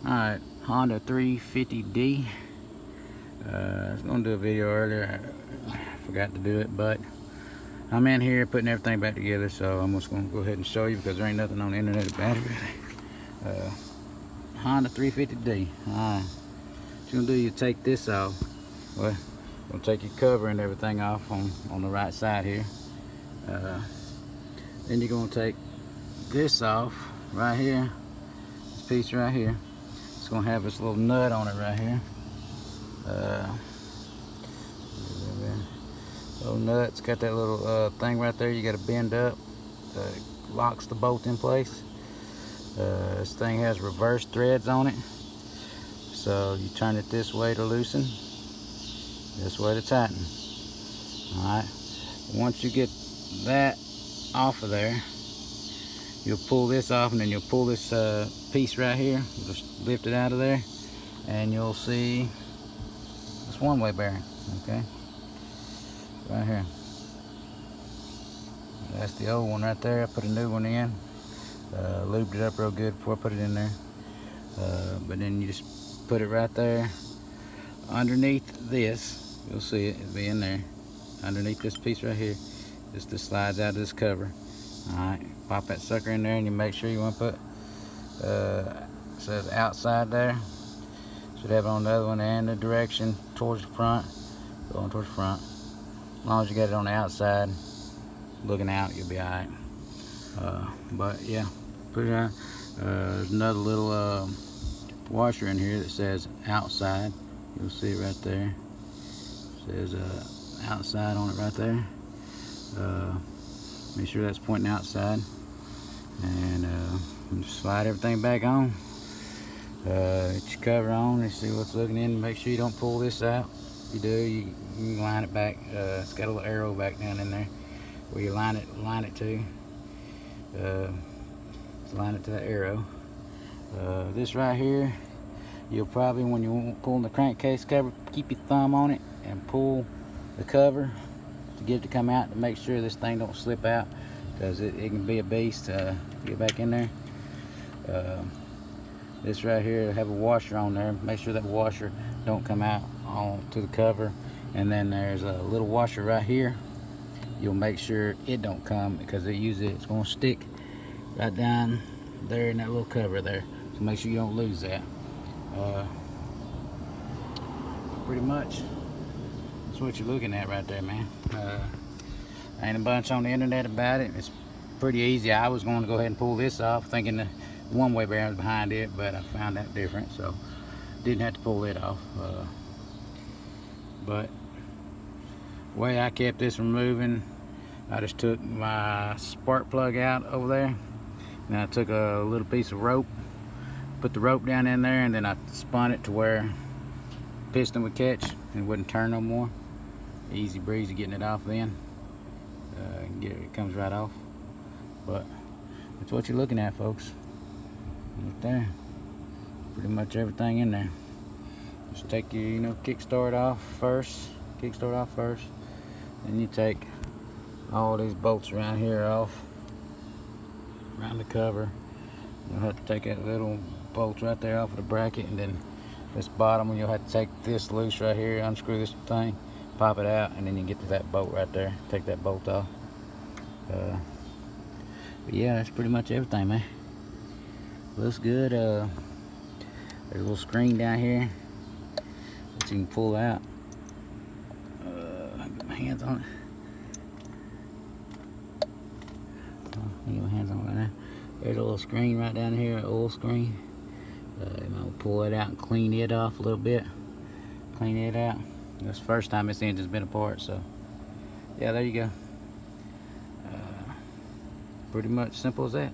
Alright, Honda 350D. I was going to do a video earlier. I forgot to do it, but I'm in here putting everything back together, so I'm just going to go ahead and show you because there ain't nothing on the internet about it really. Honda 350D. Alright, what you're going to do, you take this off. Well, you're going to take your cover and everything off on the right side here. Then you're going to take this off right here. This piece right here. It's going to have this little nut on it right here. Little nut. It's got that little thing right there you got to bend up. Locks the bolt in place. This thing has reverse threads on it. So you turn it this way to loosen, this way to tighten. Alright. Once you get that off of there, you'll pull this off, and then you'll pull this piece right here. You'll just lift it out of there, and you'll see this one-way bearing. Okay, right here. That's the old one right there. I put a new one in. Lubed it up real good before I put it in there. But then you just put it right there underneath this. You'll see it. It'll be in there underneath this piece right here. Just slides out of this cover. Alright, pop that sucker in there, and you make sure you want to put it says outside there. Should have it on the other one, and the direction towards the front, going towards the front. As long as you got it on the outside looking out, you'll be alright. But yeah, put it out. There's another little washer in here that says outside. You'll see it right there. It says outside on it right there. Make sure that's pointing outside, and just slide everything back on. Get your cover on and see what's looking in. Make sure you don't pull this out. If you do, you can line it back. It's got a little arrow back down in there where you line it to. Just line it to the arrow. This right here, you'll probably, when you're pulling the crankcase cover, keep your thumb on it and pull the cover to get it to come out, to make sure this thing don't slip out, because it can be a beast to get back in there. This right here will have a washer on there. Make sure that washer don't come out onto the cover. And then there's a little washer right here. You'll make sure it don't come, because it's going to stick right down there in that little cover there. So make sure you don't lose that. Pretty much that's what you're looking at right there, man. Ain't a bunch on the internet about it. It's pretty easy. I was going to go ahead and pull this off thinking the one-way bearing was behind it, but I found that different, so didn't have to pull it off. But the way I kept this from moving, I just took my spark plug out over there, and I took a little piece of rope, put the rope down in there, and then I spun it to where the piston would catch and wouldn't turn no more. Easy breezy getting it off then. It comes right off. But that's what you're looking at, folks. Right there. Pretty much everything in there. Just take your kickstart off first. Then you take all these bolts around here off, around the cover. You'll have to take that little bolt right there off of the bracket, and then this bottom, you'll have to take this loose right here, unscrew this thing, pop it out, and then you get to that bolt right there. Take that bolt off. But yeah, that's pretty much everything, man. Looks good. There's a little screen down here that you can pull out. Get my hands on it. Get my hands on it right now. There's a little screen right down here, an oil screen. I'll pull it out and clean it off a little bit. Clean it out. That's the first time this engine's been apart, so yeah, there you go. Pretty much simple as that.